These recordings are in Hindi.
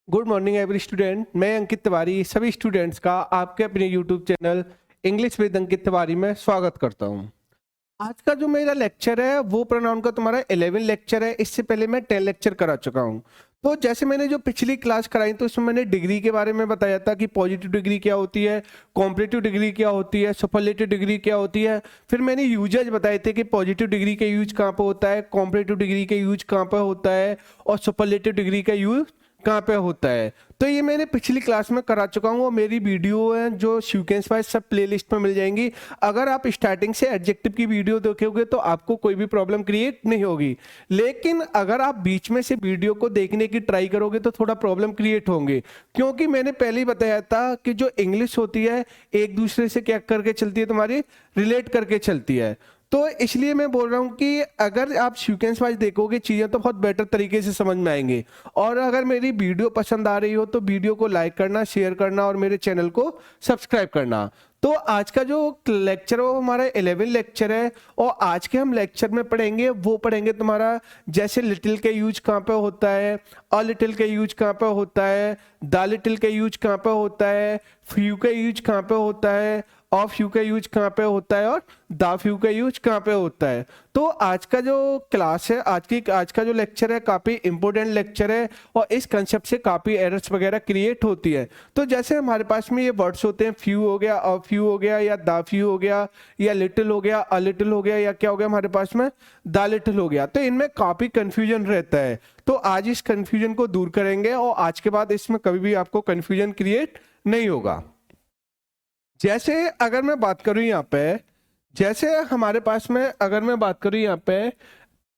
Good morning every student. मैं अंकित तिवारी सभी स्टूडेंट्स का आपके अपने YouTube channel English with Ankit Tiwari में स्वागत करता हूं। आज का जो मेरा लेक्चर है वो प्रोनाउन का तुम्हारा 11 लेक्चर है। इससे पहले मैं 10 लेक्चर करा चुका हूं। तो जैसे मैंने जो पिछली क्लास कराई तो उसमें मैंने डिग्री के बारे में बताया था कि पॉजिटिव डिग्री क्या होती है, कॉम्परेटिव डिग्री क्या होती है, सुपरलेटिव डिग्री क्या होती है। फिर मैंने यूजेज बताए थे कि पॉजिटिव डिग्री का यूज कहाँ पर होता है, कॉम्परेटिव डिग्री का यूज कहाँ पर होता है और सुपरलेटिव डिग्री का यूज कहाँ पे होता है। तो ये मैंने पिछली क्लास में करा चुका हूँ और मेरी वीडियो है जो सीक्वेंस वाइज सब प्लेलिस्ट में मिल जाएंगी। अगर आप स्टार्टिंग से एडजेक्टिव की वीडियो देखोगे तो आपको कोई भी प्रॉब्लम क्रिएट नहीं होगी, लेकिन अगर आप बीच में से वीडियो को देखने की ट्राई करोगे तो थोड़ा प्रॉब्लम क्रिएट होंगे, क्योंकि मैंने पहले ही बताया था कि जो इंग्लिश होती है एक दूसरे से क्या करके चलती है, तुम्हारी रिलेट करके चलती है। तो इसलिए मैं बोल रहा हूँ कि अगर आप सीक्वेंस वाइज देखोगे चीज़ें तो बहुत बेटर तरीके से समझ में आएंगे। और अगर मेरी वीडियो पसंद आ रही हो तो वीडियो को लाइक करना, शेयर करना और मेरे चैनल को सब्सक्राइब करना। तो आज का जो लेक्चर है वो हमारा 11 लेक्चर है और आज के हम लेक्चर में पढ़ेंगे तुम्हारा जैसे लिटिल के यूज कहाँ पे होता है, अ लिटिल के यूज कहाँ पे होता है, द लिटिल के यूज कहाँ पे होता है, फ्यू का यूज कहाँ पे होता है, ऑफ फ्यू का यूज कहाँ पे होता है और द फ्यू का यूज कहाँ पे होता है। तो आज का जो क्लास है, आज का जो लेक्चर है काफ़ी इंपॉर्टेंट लेक्चर है और इस कंसेप्ट से काफ़ी एरर्स वगैरह क्रिएट होती है। तो जैसे हमारे पास में ये वर्ड्स होते हैं, फ्यू हो गया, अ फ्यू हो गया, या द फ्यू हो गया, या लिटिल हो गया, अ लिटिल हो गया, या क्या हो गया हमारे पास में द लिटिल हो गया। तो इनमें काफ़ी कन्फ्यूजन रहता है। तो आज इस कन्फ्यूजन को दूर करेंगे और आज के बाद इसमें कभी भी आपको कन्फ्यूजन क्रिएट नहीं होगा। जैसे अगर मैं बात करूं यहाँ पे, जैसे हमारे पास में अगर मैं बात करूं यहाँ पे,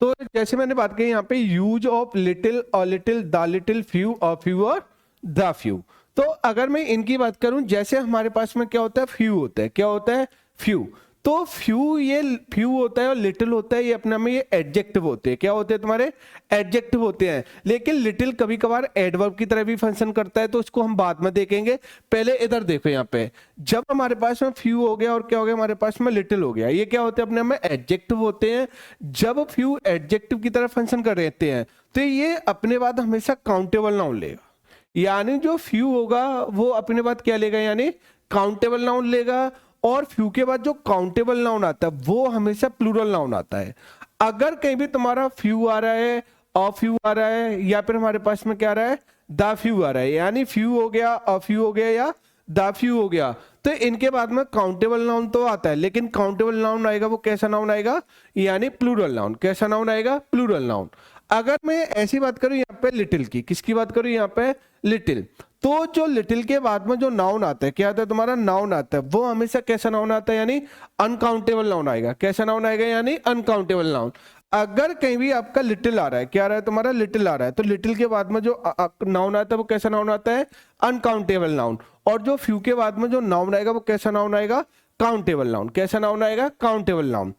तो जैसे मैंने बात की यहाँ पे यूज ऑफ लिटिल और लिटिल, द लिटिल, फ्यू और फ्यू और द फ्यू। तो अगर मैं इनकी बात करूं, जैसे हमारे पास में क्या होता है, फ्यू होता है। क्या होता है? फ्यू। तो फ्यू, ये फ्यू होता है और लिटिल होता है, ये अपने में ये एडजेक्टिव होते हैं। क्या होते हैं तुम्हारे? एडजेक्टिव होते हैं। लेकिन लिटिल कभी कभार एडवर्ब की तरह भी फंक्शन करता है, तो उसको हम बाद में देखेंगे। पहले इधर देखो यहाँ पे, जब हमारे पास में फ्यू हो गया और क्या हो गया हमारे पास में लिटिल हो गया, ये क्या होते हैं? अपने में एडजेक्टिव होते हैं। जब फ्यू एडजेक्टिव की तरह फंक्शन कर रहते हैं तो ये अपने बाद हमेशा काउंटेबल नाउन लेगा। यानी जो फ्यू होगा वो अपने बाद क्या लेगा? यानी काउंटेबल नाउन लेगा। और फ्यू के बाद जो काउंटेबल नाउन आता है वो हमेशा प्लूरल नाउन आता है। अगर कहीं भी तुम्हारा फ्यू आ रहा है, अ फ्यू आ रहा है, या फिर हमारे पास में क्या आ रहा है, द फ्यू आ रहा है, यानी फ्यू हो गया, अ फ्यू हो गया या द फ्यू हो गया, तो इनके बाद में काउंटेबल नाउन तो आता है, लेकिन काउंटेबल नाउन आएगा वो कैसा नाउन आएगा? यानी प्लूरल नाउन। कैसा नाउन आएगा? Plural noun. अगर मैं ऐसी बात करूं यहाँ पे लिटिल की, किसकी बात करूं यहाँ पे? लिटिल। तो जो लिटिल के बाद में जो नाउन आता है, क्या आता है तुम्हारा? नाउन आता है। वो हमेशा कैसा नाउन आता है? यानी अनकाउंटेबल नाउन आएगा। कैसा नाउन आएगा? यानी अनकाउंटेबल नाउन। अगर कहीं भी आपका लिटिल आ रहा है, क्या आ रहा है तुम्हारा? लिटिल आ रहा है, तो लिटिल के बाद में जो नाउन आता है वो कैसा नाउन आता है? Uncountable noun. और जो फ्यू के बाद में जो नाउन आएगा वो कैसा नाउन आएगा? Countable noun. कैसा नाउन आएगा? Countable noun.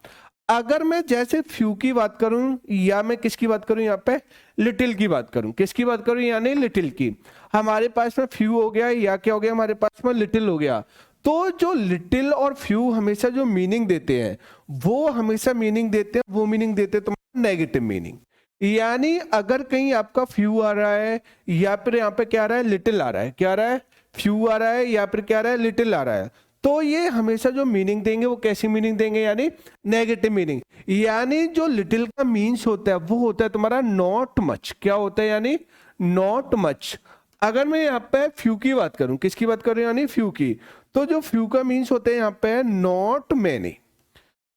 अगर मैं जैसे फ्यू की बात करूं या मैं किसकी बात करूं यहाँ पे? लिटिल की बात करूं। किसकी बात करूं? यानी लिटिल की। हमारे पास में फ्यू हो गया या क्या हो गया हमारे पास में? लिटिल हो गया। तो जो लिटिल और फ्यू हमेशा जो मीनिंग देते हैं वो हमेशा मीनिंग देते हैं, वो मीनिंग देते हैं तुम्हारा नेगेटिव मीनिंग। यानी अगर कहीं आपका फ्यू आ रहा है या फिर यहाँ पे क्या आ रहा है? लिटिल आ रहा है। क्या आ रहा है? फ्यू आ रहा है या फिर क्या आ रहा है? लिटिल आ रहा है। तो ये हमेशा जो मीनिंग देंगे वो कैसी मीनिंग देंगे? यानी नेगेटिव मीनिंग। यानी जो लिटिल का मीन्स होता है वो होता है तुम्हारा नॉट मच। क्या होता है? यानी नॉट मच। अगर मैं यहाँ पे फ्यू की बात करूं, किसकी बात करूं? यानी फ्यू की। तो जो फ्यू का मीन्स होता है यहाँ पे नॉट मैनी।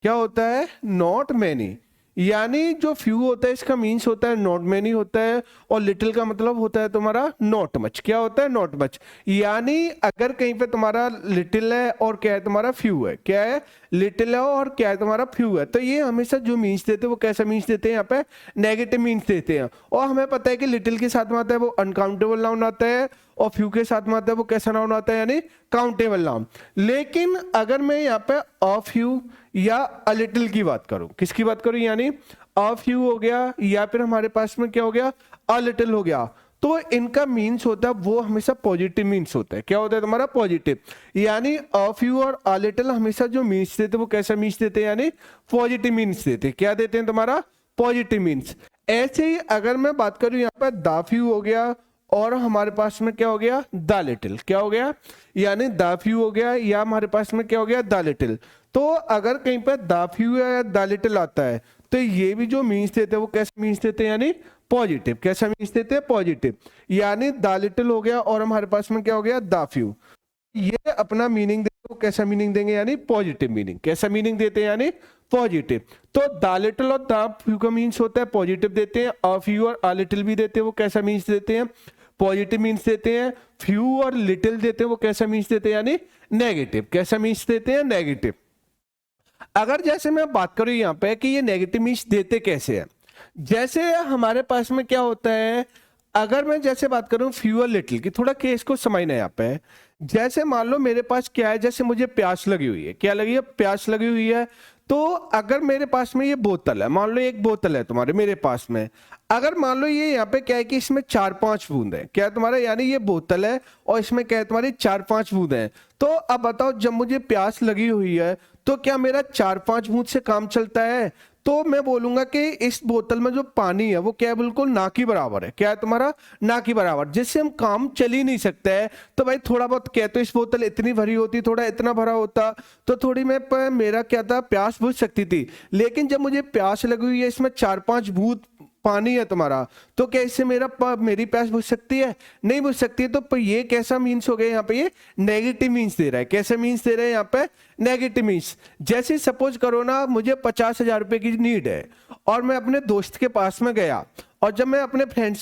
क्या होता है? Not many. यानी जो फ्यू होता है इसका मीन्स होता है नॉट मैनी होता है, और लिटिल का मतलब होता है तुम्हारा नॉट मच। क्या होता है? Not much. यानी अगर कहीं पे तुम्हारा लिटिल है और क्या है तुम्हारा? फ्यू है। क्या है? लिटिल है और क्या है तुम्हारा? फ्यू है। तो ये हमेशा जो मीन्स देते हैं वो कैसा मीन्स देते हैं? यहाँ पे नेगेटिव मीन्स देते हैं। और हमें पता है कि लिटिल के साथ में आता है वो अनकाउंटेबल नाउन आता है, और फ्यू के साथ में आता है वो कैसा नाउन आता है? यानी काउंटेबल नाउन। लेकिन अगर मैं यहाँ पे अ फ्यू या अ लिटिल की बात करूं, किसकी बात करूं? यानी अ फ्यू हो गया या फिर हमारे पास में क्या हो गया? अ लिटिल हो गया, तो इनका मीन्स होता है वो हमेशा पॉजिटिव मीन्स होता है। क्या होता है तुम्हारा? पॉजिटिव। यानी अ फ्यू और अ लिटिल हमेशा जो मीन्स देते हैं वो कैसा मीन्स देते हैं? यानी पॉजिटिव मीन्स देते हैं। क्या देते हैं तुम्हारा? Positive means. ऐसे ही अगर मैं बात करूं यहाँ पर द फ्यू हो गया और हमारे पास में क्या हो गया, द लिटिल, क्या हो गया, यानी द फ्यू हो गया, या हमारे पास में क्या हो गया, द लिटिल। तो अगर कहीं पर द फ्यू या द लिटिल आता है तो ये भी जो मीन्स देते हैं वो कैसे मीन्स देते हैं, यानी पॉजिटिव। कैसा मीन्स देते हैं, पॉजिटिव। यानी द लिटिल हो गया और हमारे पास में क्या हो गया, द फ्यू। ये अपना मीनिंग देते, कैसा मीनिंग देंगे, यानी पॉजिटिव मीनिंग। कैसा मीनिंग देते हैं, यानी पॉजिटिव। तो द लिटिल और द फ्यू का मीन्स होता है पॉजिटिव देते हैं, अ फ्यू और अ लिटिल भी देते हैं, वो कैसा मीन्स देते हैं, पॉजिटिव मीन्स देते हैं। फ्यू और लिटिल देते हैं, वो कैसा मीन्स देते हैं, यानी नेगेटिव। कैसा मीन्स देते हैं, नेगेटिव। अगर जैसे मैं बात करूं यहाँ पे कि ये नेगेटिव मीन्स देते कैसे हैं, जैसे हमारे पास में क्या होता है, अगर मैं जैसे बात करूं फ्यू और लिटिल की, थोड़ा केस को समझना यहाँ पे। जैसे मान लो मेरे पास क्या है, जैसे मुझे प्यास लगी हुई है, क्या लगी है, प्यास लगी हुई है। तो अगर मेरे पास में ये बोतल है, मान लो एक बोतल है तुम्हारे मेरे पास में, अगर मान लो ये यहाँ पे क्या है कि इसमें 4-5 बूंद है, क्या है तुम्हारा, यानी ये बोतल है और इसमें क्या है तुम्हारी 4-5 बूंद है। तो अब बताओ, जब मुझे प्यास लगी हुई है तो क्या मेरा 4-5 बूंद से काम चलता है? तो मैं बोलूंगा कि इस बोतल में जो पानी है वो क्या है, बिल्कुल ना के बराबर है। क्या है तुम्हारा, ना के बराबर, जिससे हम काम चल ही नहीं सकता है। तो भाई थोड़ा बहुत क्या, तो इस बोतल इतनी भरी होती, थोड़ा इतना भरा होता तो थोड़ी मैं मेरा क्या था, प्यास बुझ सकती थी। लेकिन जब मुझे प्यास लगी हुई है, इसमें 4-5 बूंद पानी है तुम्हारा, तो क्या इससे मेरी प्यास बुझ सकती है? नहीं बुझ सकती है। तो ये कैसा मीन्स हो गया यहाँ पे, ये नेगेटिव मीन्स दे रहा है। कैसे मीन्स दे रहे हैं यहाँ पे, नेगेटिव मीन्स। जैसे सपोज करो ना, मुझे 50,000 रुपए की नीड है और मैं अपने दोस्त के पास में गया, और जब मैं अपने फ्रेंड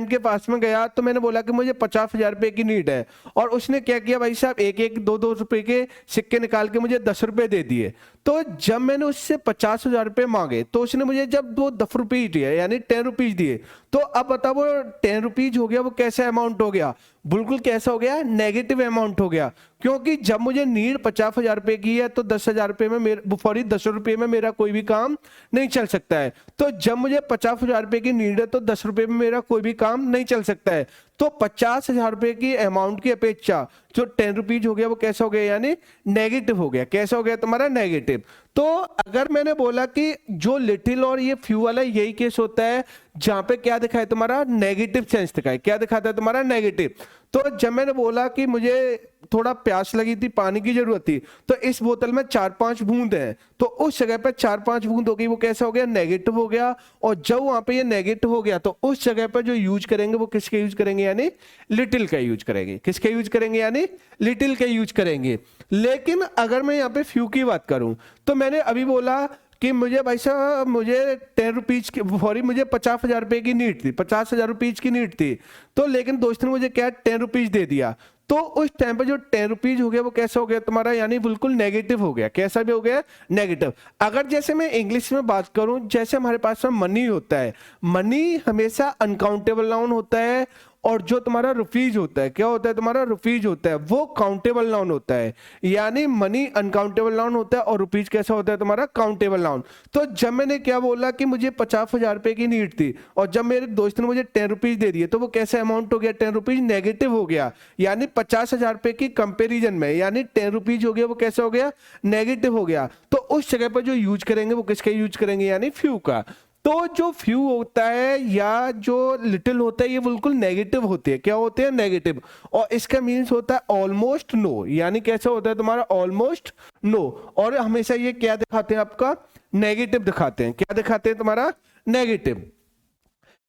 के पास में गया तो मैंने बोला कि मुझे 50,000 रुपए की नीड है, और उसने क्या किया भाई साहब, एक एक 2-2 रुपए के सिक्के निकाल के मुझे 10 रुपए दे दिए। तो जब मैंने उससे 50,000 रुपए मांगे तो उसने मुझे जब वो 10 रुपीज दिए, यानी 10 रुपीज दिए, तो अब बताओ वो 10 रुपीज हो गया, वो कैसा अमाउंट हो गया, बिल्कुल कैसा हो गया, नेगेटिव अमाउंट हो गया। क्योंकि जब मुझे नीड 50,000 रुपए की है तो 10,000 रुपए में सॉरी 10 रुपए में मेरा कोई भी काम नहीं चल सकता है। तो जब मुझे 50,000 रुपए की नीड है तो 10 रुपए में मेरा कोई भी काम नहीं चल सकता है। तो 50,000 रुपए की अमाउंट की अपेक्षा जो 10 रुपीज हो गया वो कैसा हो गया, यानी नेगेटिव हो गया। कैसा हो गया तुम्हारा, नेगेटिव। तो अगर मैंने बोला कि जो लिटिल और ये फ्यू वाला यही केस होता है जहां पे क्या दिखा है तुम्हारा, नेगेटिव सेंस दिखाए। क्या दिखाता है तुम्हारा, नेगेटिव। तो जब मैंने बोला कि मुझे थोड़ा प्यास लगी थी, पानी की जरूरत थी, तो इस बोतल में 4-5 बूंद है, तो उस जगह पे 4-5 बूंद हो गई, वो कैसा हो गया, नेगेटिव हो गया। और जब वहां पे ये नेगेटिव हो गया तो उस जगह पर जो यूज करेंगे वो किसके यूज करेंगे, यानी लिटिल का यूज करेंगे। किसके यूज करेंगे, यानी लिटिल का यूज करेंगे। लेकिन अगर मैं यहाँ पे फ्यू की बात करूं तो मैंने अभी बोला कि मुझे भाई साहब मुझे 10 रुपीज की, सॉरी मुझे 50,000 रुपए की नीड थी, 50,000 रुपीज की नीड थी। तो लेकिन दोस्त ने मुझे क्या 10 रुपीज दे दिया। तो उस टाइम पे जो 10 रुपीज हो गया वो कैसा हो गया तुम्हारा, यानी बिल्कुल नेगेटिव हो गया। कैसा भी हो गया, नेगेटिव। अगर जैसे मैं इंग्लिश में बात करूं, जैसे हमारे पास में मनी होता है, मनी हमेशा अनकाउंटेबल नाउन होता है, और जो तुम्हारा रुपीज होता है, क्या होता है तुम्हारा, रुपीज होता है, वो काउंटेबल नाउन होता है। यानी मनी अनकाउंटेबल नाउन होता है और रुपीज कैसा होता है तुम्हारा, काउंटेबल नाउन। तो जब मैंने क्या बोला कि मुझे 50,000 रुपए की नीड थी और जब मेरे दोस्त ने मुझे 10 रुपीज दे दिए, तो वो कैसा अमाउंट हो गया, 10 रुपीज नेगेटिव हो गया। यानी 50,000 रुपए की कंपेरिजन में, यानी 10 रुपीज हो गया वो कैसा हो गया, नेगेटिव हो गया। तो उस जगह पर जो यूज करेंगे वो किसका यूज करेंगे, यानी फ्यू का। तो जो फ्यू होता है या जो लिटिल होता है ये बिल्कुल नेगेटिव होते हैं। क्या होते हैं, नेगेटिव। और इसका मीन्स होता है ऑलमोस्ट नो, यानी कैसा होता है तुम्हारा, ऑलमोस्ट नो। और हमेशा ये क्या दिखाते हैं आपका, नेगेटिव दिखाते हैं। क्या दिखाते हैं तुम्हारा, नेगेटिव।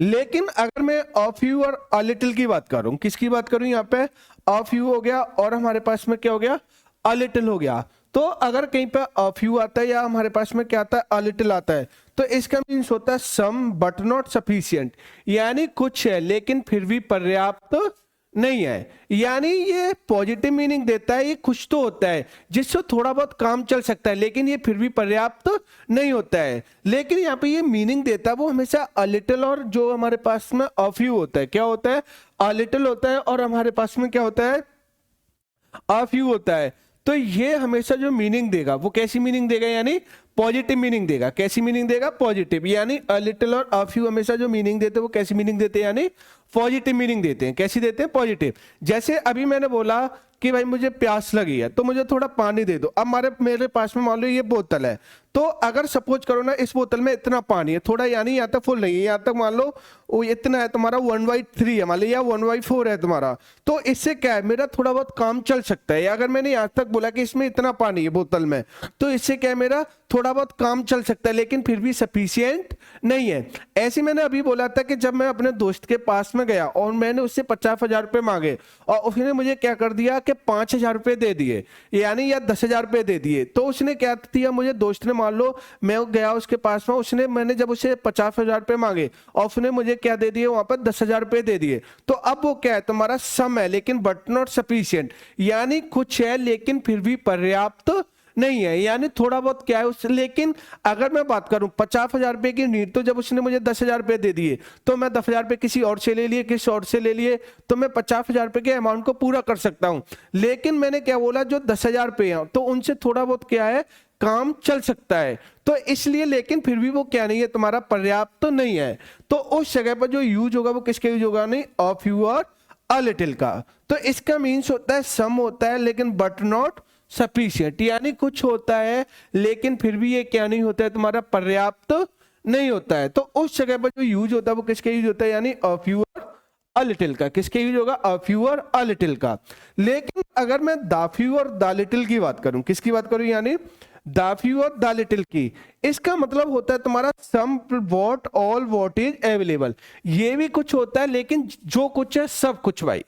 लेकिन अगर मैं अ फ्यू और अ लिटिल की बात करूं, किसकी बात करूं, यहाँ पे अ फ्यू हो गया और हमारे पास में क्या हो गया, अ लिटिल हो गया। तो अगर कहीं पे अ फ्यू आता है या हमारे पास में क्या आता है, अ लिटिल आता है, तो इसका मीन्स होता है सम बट नॉट सफिशिएंट, यानी कुछ है लेकिन फिर भी पर्याप्त नहीं है। यानी ये पॉजिटिव मीनिंग देता है, ये कुछ तो होता है जिससे थोड़ा बहुत काम चल सकता है, लेकिन ये फिर भी पर्याप्त नहीं होता है। लेकिन यहाँ पे ये मीनिंग देता है वो हमेशा अ लिटिल और जो हमारे पास में अ फ्यू होता है, क्या होता है, अ लिटिल होता है, और हमारे पास में क्या होता है, अ फ्यू होता है। तो ये हमेशा जो मीनिंग देगा वो कैसी मीनिंग देगा, यानी पॉजिटिव मीनिंग देगा। कैसी मीनिंग देगा, पॉजिटिव। यानी अ लिटिल और अ फ्यू हमेशा जो मीनिंग देते हैं वो कैसी मीनिंग देते हैं, यानी पॉजिटिव मीनिंग देते हैं। कैसी देते हैं? पॉजिटिव। जैसे अभी मैंने बोला कि भाई मुझे प्यास लगी है तो मुझे थोड़ा पानी दे दो। अब मेरे पास में मान लो ये बोतल है, तो अगर सपोज करो ना इस बोतल में इतना पानी है, थोड़ा यानी यहाँ तक फुल नहीं है, यहाँ तक मान लो वो इतना है तुम्हारा 1/3 है मान लो, या 1/4 है तुम्हारा, तो इससे क्या है मेरा थोड़ा बहुत काम चल सकता है। या अगर मैंने यहाँ तक बोला कि इसमें इतना पानी है बोतल में, तो इससे क्या है मेरा थोड़ा बहुत काम चल सकता है, लेकिन फिर भी सफिशियंट नहीं है। ऐसे मैंने अभी बोला था कि जब मैं अपने दोस्त के पास में गया और मैंने उससे 50,000 रुपये मांगे और उसने मुझे क्या कर दिया कि 5,000 रुपये दे दिए, यानी या 10,000 रुपये दे दिए। तो उसने क्या दिया, मुझे दोस्त ने, मान लो मैं गया उसके पास में, मैंने जब उसे 50,000 रुपये मांगे और उसने मुझे क्या दे दिए वहां पर 10,000 रुपये दे दिए। तो अब वो क्या है तुम्हारा सम है, लेकिन बट नॉट सफिशियंट, यानी कुछ है लेकिन फिर भी पर्याप्त नहीं है, यानी थोड़ा बहुत क्या है उस। लेकिन अगर मैं बात करूं 50,000 रुपए की नीड, तो जब उसने मुझे 10,000 रुपए दे दिए तो मैं 10,000 रुपए किसी और से ले लिए, किसी और से ले लिए, तो मैं 50,000 रुपए के अमाउंट को पूरा कर सकता हूं। लेकिन मैंने क्या बोला, जो 10,000 रुपए हैं तो उनसे थोड़ा बहुत क्या है काम चल सकता है, तो इसलिए, लेकिन फिर भी वो क्या नहीं है तुम्हारा पर्याप्त तो नहीं है। तो उस जगह पर जो यूज होगा वो किसके यूज होगा? नहीं, अ फ्यू और अ लिटिल का। तो इसका मीन्स होता है सम होता है लेकिन बट नॉट सफिशिएंट, यानी कुछ होता है लेकिन फिर भी ये क्या नहीं होता है तुम्हारा पर्याप्त नहीं होता है। तो उस जगह पर जो यूज होता है वो किसके यूज होता है? यानी अ फ्यू और अ लिटिल का। किसके यूज होगा? अ फ्यू और अ लिटिल का। लेकिन अगर मैं द फ्यू और द लिटिल की बात करूं, किसकी बात करूं? यानी द फ्यू और द लिटिल की, इसका मतलब होता है तुम्हारा some what all what is available. ये भी कुछ होता है लेकिन जो कुछ है सब कुछ भाई।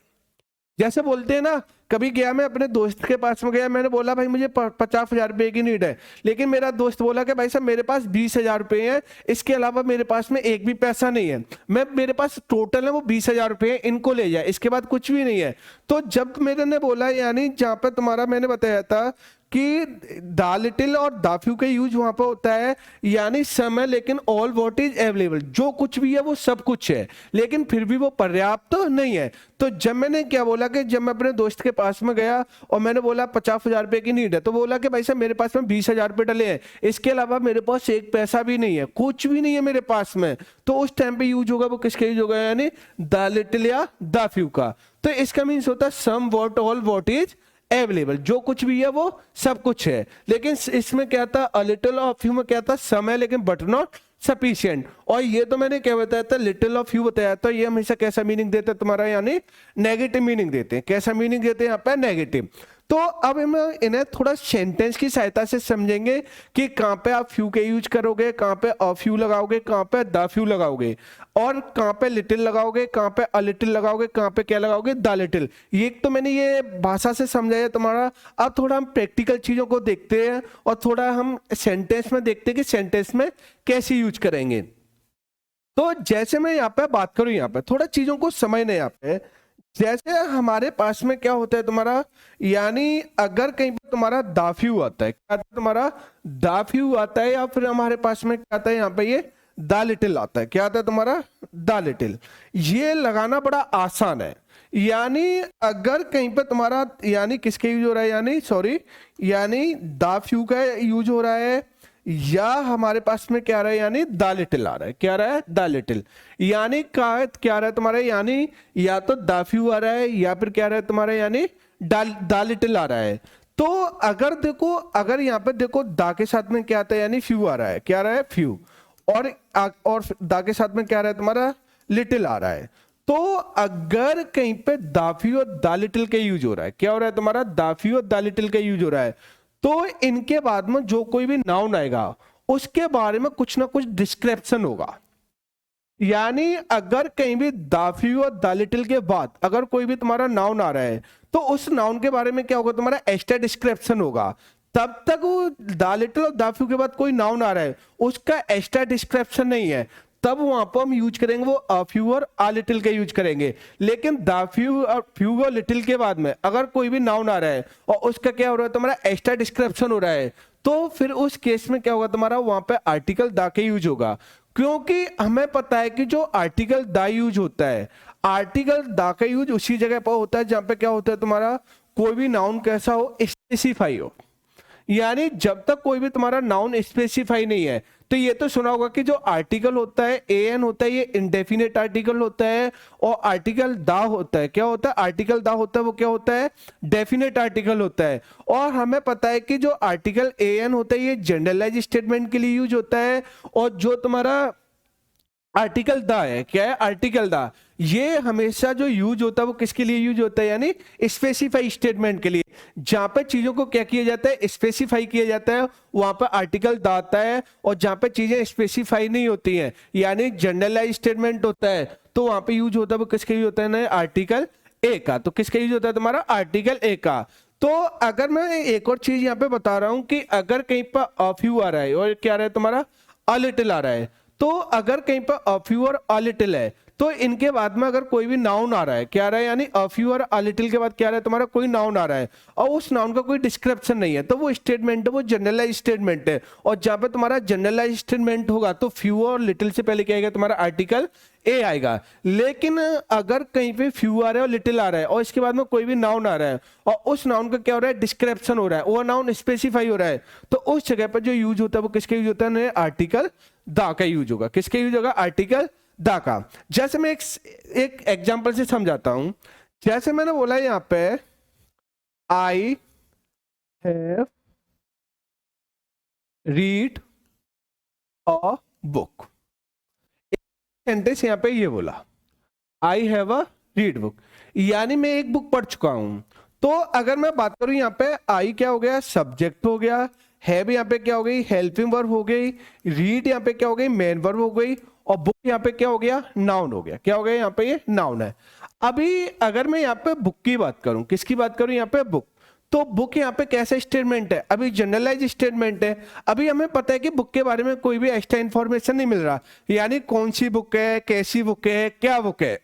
जैसे बोलते हैं ना, कभी गया मैं अपने दोस्त के पास में गया, मैंने बोला भाई मुझे 50,000 रुपए की नीड है, लेकिन मेरा दोस्त बोला कि भाई साहब मेरे पास 20,000 रुपए हैं, इसके अलावा मेरे पास में एक भी पैसा नहीं है। मेरे पास टोटल है वो 20,000 रुपए हैं, इनको ले जाए, इसके बाद कुछ भी नहीं है। तो जब मेरे ने बोला, यानी जहां पर तुम्हारा मैंने बताया था कि द लिटिल और द फ्यू का यूज वहां पर होता है, यानी सम है लेकिन ऑल व्हाट इज अवेलेबल, जो कुछ भी है वो सब कुछ है लेकिन फिर भी वो पर्याप्त तो नहीं है। तो जब मैंने क्या बोला कि जब मैं अपने दोस्त के पास में गया और मैंने बोला 50,000 रुपए की नीड है, तो बोला कि भाई साहब मेरे पास में 20,000 रुपए डले हैं, इसके अलावा मेरे पास एक पैसा भी नहीं है, कुछ भी नहीं है मेरे पास में। तो उस टाइम पे यूज होगा वो किसका यूज होगा? यानी द लिटिल या द फ्यू का। तो इसका मीन्स होता है some what all what is available, जो कुछ भी है वो सब कुछ है। लेकिन इसमें क्या था? अ लिटिल ऑफ यू में क्या था? सम है लेकिन बट नॉट सफिशिएंट। और ये तो मैंने क्या बताया था? लिटिल ऑफ यू बताया था। ये हमेशा कैसा मीनिंग देते हैं तुम्हारा? यानी नेगेटिव मीनिंग देते हैं। कैसा मीनिंग देते हैं यहाँ पे? नेगेटिव। तो अब हम इन्हें थोड़ा सेंटेंस की सहायता से समझेंगे कि कहाँ पे आप फ्यू के यूज करोगे, कहाँ पे अ फ्यू लगाओगे, कहाँ पे द फ्यू लगाओगे, और कहाँ पे लिटिल लगाओगे, कहाँ पे अ लिटिल लगाओगे, कहाँ पे क्या लगाओगे? The little. ये तो मैंने ये भाषा से समझाया तुम्हारा। अब थोड़ा हम प्रैक्टिकल चीजों को देखते हैं और थोड़ा हम सेंटेंस में देखते हैं कि सेंटेंस में कैसे यूज करेंगे। तो जैसे मैं यहाँ पे बात करूं, यहाँ पे थोड़ा चीजों को समझने, यहाँ पे जैसे हमारे पास में क्या होता है तुम्हारा, यानी अगर कहीं पर तुम्हारा द फ्यू आता है, क्या आता है तुम्हारा? द फ्यू आता है, या फिर हमारे पास में क्या आता है यहाँ पे? ये द लिटिल आता है। क्या आता है तुम्हारा? The little. ये लगाना बड़ा आसान है। यानी अगर कहीं पे तुम्हारा, यानी किसके यूज हो रहा है? यानी सॉरी, यानी द फ्यू का यूज हो रहा है, या हमारे पास में क्या रहा है? यानी द लिटिल आ रहा है। क्या रहा है? The little. यानी क्या रहा है तुम्हारा? यानी या तो द फ्यू आ रहा है, या फिर क्या रहा है तुम्हारा? यानी द लिटिल आ रहा है। तो अगर देखो, अगर यहाँ पे देखो द के साथ में क्या आता है? यानी फ्यू आ रहा है। क्या रहा है? फ्यू। और द के साथ में क्या रहा है तुम्हारा? लिटिल आ रहा है। तो अगर कहीं पे द फ्यू और द लिटिल का यूज हो रहा है, क्या हो रहा है तुम्हारा? द फ्यू और द लिटिल का यूज हो रहा है, तो इनके बाद में जो कोई भी नाउन आएगा उसके बारे में कुछ ना कुछ डिस्क्रिप्शन होगा। यानी अगर कहीं भी द फ्यू और द लिटिल के बाद अगर कोई भी तुम्हारा नाउन आ रहा है, तो उस नाउन के बारे में क्या होगा तुम्हारा? एक्स्ट्रा डिस्क्रिप्शन होगा। तब तक वो द लिटिल और द फ्यू के बाद कोई नाउन आ रहा है, उसका एक्स्ट्रा डिस्क्रिप्शन नहीं है, तब वहां पर हम यूज करेंगे वो अ फ्यू और अ लिटिल का यूज करेंगे। लेकिन द फ्यू और फ्यू और लिटिल के बाद में अगर कोई भी नाउन आ रहा है और उसका क्या हो रहा है तुम्हारा? एक्स्ट्रा डिस्क्रिप्शन हो रहा है, तो फिर उस केस में क्या होगा तुम्हारा? वहां पे आर्टिकल द का यूज होगा। क्योंकि हमें पता है कि जो आर्टिकल द यूज होता है, आर्टिकल द का यूज उसी जगह पर होता है जहां पे क्या होता है तुम्हारा? कोई भी नाउन कैसा हो? स्पेसिफाई हो। यानी जब तक कोई भी तुम्हारा नाउन स्पेसिफाई नहीं है, तो ये तो सुना होगा कि जो आर्टिकल होता है एन होता है ये इंडेफिनेट आर्टिकल होता है, और आर्टिकल दा होता है, क्या होता है, आर्टिकल दा होता है वो क्या होता है, डेफिनेट आर्टिकल होता है। और हमें पता है कि जो आर्टिकल एन होता है ये जनरलाइज स्टेटमेंट के लिए यूज होता है, और जो तुम्हारा आर्टिकल दा है, क्या है, आर्टिकल दा, ये हमेशा जो यूज होता है वो किसके लिए यूज होता है, यानी स्पेसिफाई स्टेटमेंट के लिए। जहां पे चीजों को क्या किया जाता है, स्पेसिफाई किया जाता है, वहां पर आर्टिकल दा आता है, और जहां पे चीजें स्पेसिफाई नहीं होती हैं यानी जनरलाइज स्टेटमेंट होता है, तो वहां पे यूज होता है वो किसके यूज होता है ना, आर्टिकल ए का। तो किसका यूज होता है तुम्हारा, आर्टिकल ए का। तो अगर मैं एक और चीज यहाँ पे बता रहा हूं कि अगर कहीं पर अ फ्यू आ रहा है और क्या आ रहा है तुम्हारा, अ लिटिल आ रहा है, तो अगर कहीं पर अ फ्यू और अ लिटिल है तो इनके बाद में अगर कोई भी नाउन आ रहा है, क्या आ रहा है, यानी अ फ्यू और अ लिटिल के बाद क्या आ रहा है तुम्हारा, कोई नाउन आ रहा है और उस नाउन का कोई डिस्क्रिप्शन नहीं है, तो वो स्टेटमेंट है, वो जनरलाइज स्टेटमेंट है। और जहां पे तुम्हारा जनरलाइज स्टेटमेंट होगा तो फ्यू और लिटिल से पहले क्या आएगा तुम्हारा, आर्टिकल ए आएगा। लेकिन अगर कहीं पे फ्यू आ रहा है और लिटिल आ रहा है और इसके बाद में कोई भी नाउन आ रहा है और उस नाउन का क्या हो रहा है, डिस्क्रिप्शन हो रहा है, वो नाउन स्पेसिफाई हो रहा है, तो उस जगह पर जो यूज होता है वो किसका यूज होता है, आर्टिकल दा का यूज होगा। किसका यूज होगा, आर्टिकल दा का। जैसे मैं एक एग्जांपल से समझाता हूं। जैसे मैंने बोला यहां पे आई have read a book, sentence यहां पे ये बोला, I have a read book, यानी मैं एक बुक पढ़ चुका हूं। तो अगर मैं बात करूं यहाँ पे आई क्या हो गया, सब्जेक्ट हो गया, हैव यहाँ पे क्या हो गई, हेल्पिंग वर्ब हो गई, रीड यहाँ पे क्या हो गई, मेन वर्ब हो गई, और बुक यहाँ पे क्या हो गया, नाउन हो गया। क्या हो गया यहाँ पे, ये नाउन है। अभी अगर मैं यहाँ पे बुक की बात करूं, किसकी बात करूं यहाँ पे, बुक, तो बुक यहाँ पे कैसा स्टेटमेंट है, अभी जनरलाइज स्टेटमेंट है। अभी हमें पता है कि बुक के बारे में कोई भी एक्स्ट्रा इंफॉर्मेशन नहीं मिल रहा, यानी कौन सी बुक है, कैसी बुक है, क्या बुक है,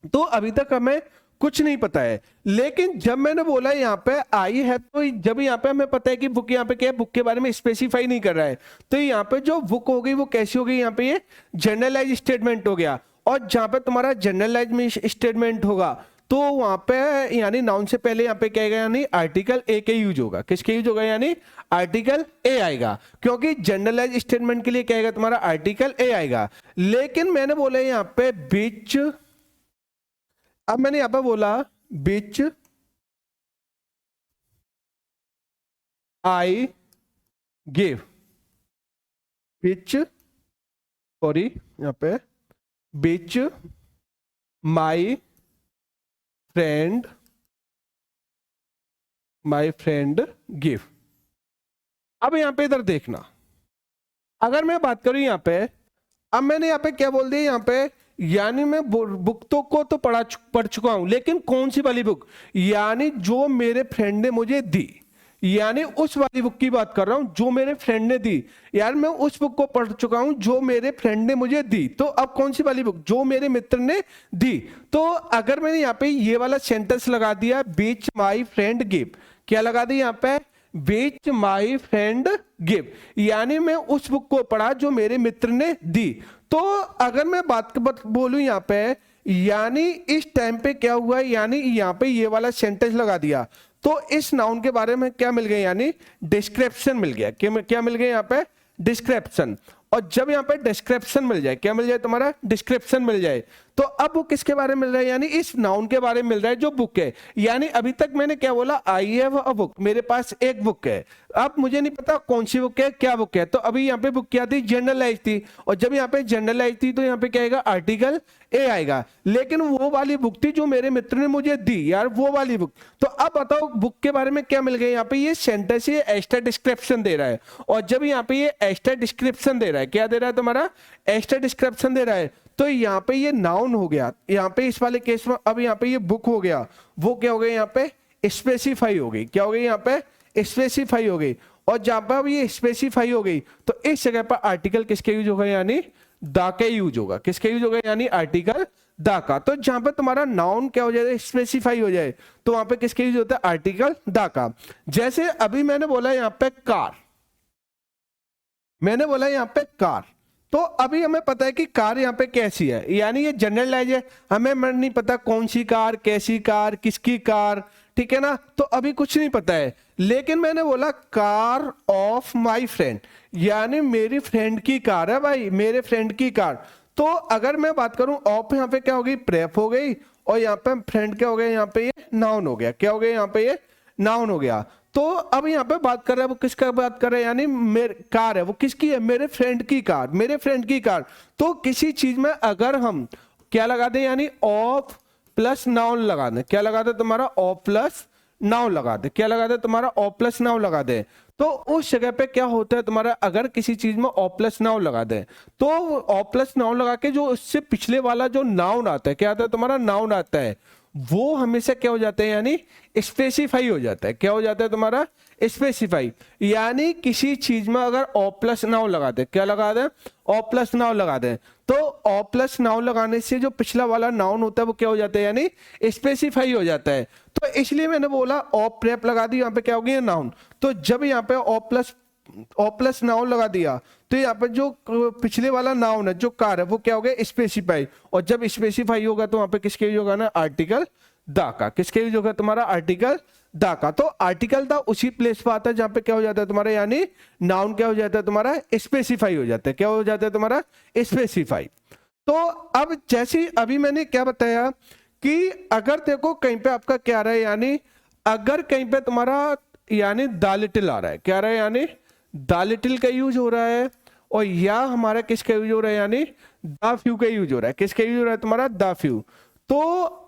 तो अभी तक हमें कुछ नहीं पता है। लेकिन जब मैंने बोला यहाँ पे आई है, तो जब यहाँ पे हमें पता है कि बुक यहाँ पे क्या है, बुक के बारे में स्पेसिफाई नहीं कर रहा है, तो यहाँ पे जो बुक हो गई वो कैसी हो गई, यहाँ पे ये जनरलाइज स्टेटमेंट हो गया। और जहां पे तुम्हारा जनरलाइज में स्टेटमेंट होगा तो वहां पे यानी नाउन से पहले यहाँ पे क्या आएगा, यानी आर्टिकल ए के यूज होगा। किसके यूज होगा, यानी आर्टिकल ए आएगा, क्योंकि जनरलाइज स्टेटमेंट के लिए क्या आएगा तुम्हारा, आर्टिकल ए आएगा। लेकिन मैंने बोला यहाँ पे बीच, अब मैंने यहां पर बोला बीच आई गिव, बीच, सॉरी यहां पे बीच माई फ्रेंड गिव। अब यहां पे इधर देखना, अगर मैं बात करूं यहां पे, अब मैंने यहाँ पे क्या बोल दिया यहाँ पे, यानी मैं बुक तो को तो पढ़ चुका हूं, लेकिन कौन सी वाली बुक, यानी जो मेरे फ्रेंड ने मुझे दी, यानी उस वाली बुक की बात कर रहा हूं जो मेरे फ्रेंड ने दी। यार मैं उस बुक को पढ़ चुका हूं जो मेरे फ्रेंड ने मुझे दी, तो अब कौन सी वाली बुक, जो मेरे मित्र ने दी। तो अगर मैंने यहाँ पे ये वाला सेंटेंस लगा दिया, बीच माई फ्रेंड गिव, क्या लगा दी यहाँ पे, बीच माई फ्रेंड गिव, यानी मैं उस बुक को पढ़ा जो मेरे मित्र ने दी। तो अगर मैं बात बोलूं यहाँ पे, यानी इस टाइम पे क्या हुआ, यानी यहाँ पे ये वाला सेंटेंस लगा दिया, तो इस नाउन के बारे में क्या मिल गया, यानी डिस्क्रिप्शन मिल गया। क्या मिल गया यहाँ पे, डिस्क्रिप्शन। और जब यहाँ पे डिस्क्रिप्शन मिल जाए, क्या मिल जाए तुम्हारा, डिस्क्रिप्शन मिल जाए, तो अब वो किसके बारे में मिल रहा है, यानी इस नाउन के बारे में मिल रहा है जो बुक है। यानी अभी तक मैंने क्या बोला, आई हैव अ बुक, मेरे पास एक बुक है, अब मुझे नहीं पता कौन सी बुक है, क्या बुक है, तो अभी यहाँ पे बुक क्या थी, जनरलाइज थी, और जब यहाँ पे जनरलाइज थी तो यहाँ पे क्या आएगा, आर्टिकल ए आएगा। लेकिन वो वाली बुक थी जो मेरे मित्र ने मुझे दी, यार वो वाली बुक। तो अब बताओ बुक के बारे में क्या मिल गया, यहाँ पे ये सेंटेंस ये एक्स्ट्रा डिस्क्रिप्शन दे रहा है, और जब यहाँ पे ये एक्स्ट्रा डिस्क्रिप्शन दे रहा है, क्या दे रहा है तुम्हारा, एक्स्ट्रा डिस्क्रिप्शन दे रहा है, तो यहाँ पे ये नाउन हो गया, यहाँ पे इस वाले केस में। अब यहाँ पे ये बुक हो गया, वो क्या हो गया, यहाँ पे स्पेसिफाई हो गई, क्या हो गई, यहाँ पे स्पेसिफाई हो गई। और जहां पर अब ये स्पेसिफाई हो गई तो इस जगह पर आर्टिकल किसके यूज होगा, यानी दा के यूज होगा। किसके यूज होगा, यानी आर्टिकल दा का। तो जहां पर तुम्हारा नाउन क्या हो जाए, स्पेसिफाई हो जाए, तो वहां पे किसके यूज होता है, आर्टिकल दा का। जैसे अभी मैंने बोला यहाँ पे कार, मैंने बोला यहाँ पे कार, तो अभी हमें पता है कि कार यहाँ पे कैसी है, यानी ये जनरलाइज है, हमें नहीं पता कौन सी कार, कैसी कार, किसकी कार, ठीक है ना, तो अभी कुछ नहीं पता है। लेकिन मैंने बोला कार ऑफ माई फ्रेंड, यानी मेरी फ्रेंड की कार है भाई, मेरे फ्रेंड की कार। तो अगर मैं बात करूं ऑफ, यहाँ पे क्या हो गई, प्रेप हो गई, और यहाँ पे फ्रेंड क्या हो गया, यहाँ पे ये नाउन हो गया, क्या हो गया, यहाँ पे ये नाउन हो गया। तो अब यहाँ पे बात कर रहा है, वो किसका बात कर रहा है, यानी मेरे कार है, वो किसकी है, मेरे फ्रेंड की कार, मेरे फ्रेंड की कार। तो किसी चीज में अगर हम क्या लगा दें, यानी ऑफ प्लस नाउन लगा दें, क्या लगा दे तुम्हारा, ऑफ प्लस नाउन लगा दे, क्या लगा दे तुम्हारा, ऑफ प्लस नाउन लगा दे। तो उस जगह पे क्या होता है तुम्हारा, अगर किसी चीज में ऑफ प्लस नाउन लगा दे, तो ऑफ प्लस नाउन लगा के जो उससे पिछले वाला जो नाउन आता है, क्या आता है तुम्हारा, नाउन आता है, वो हमेशा क्या हो जाता है, यानी स्पेसिफाई हो जाता है, क्या हो जाता है तुम्हारा, स्पेसिफाई। यानी किसी चीज में अगर ऑफ प्लस नाउन लगा दे, क्या लगा दे, ऑफ प्लस नाउन लगा दे, तो ऑफ प्लस नाउन लगाने से जो पिछला वाला नाउन होता है वो क्या हो जाता है, यानी स्पेसिफाई हो जाता है। तो इसलिए मैंने बोला ऑफ प्रेप लगा दी, यहाँ पे क्या हो गया, नाउन। तो जब यहाँ पे ऑफ प्लस नाउन लगा दिया, तो यहाँ पे जो पिछले वाला नाउन है, जो कार है, वो क्या हो गया, स्पेसिफाई। और जब स्पेसिफाई होगा तो वहां पे किसके यूज होगा ना, आर्टिकल दा का, किसके यूज होगा तुम्हारा, आर्टिकल दा का। तो आर्टिकल दा उसी प्लेस पर आता है जहां पे क्या हो जाता है तुम्हारा, यानी नाउन क्या हो जाता है तुम्हारा, स्पेसिफाई हो जाता है, क्या हो जाता है तुम्हारा, स्पेसिफाई। तो अब जैसे अभी मैंने क्या बताया कि अगर देखो कहीं पे आपका क्या रहा है, यानी अगर कहीं पे तुम्हारा यानी द लिटिल आ रहा है, क्या आ रहा है, यानी द लिटिल का यूज हो रहा है, और या हमारा किसका यूज हो रहा है, यानी द फ्यू का यूज हो रहा है, किसका यूज हो रहा है तुम्हारा, द फ्यू। तो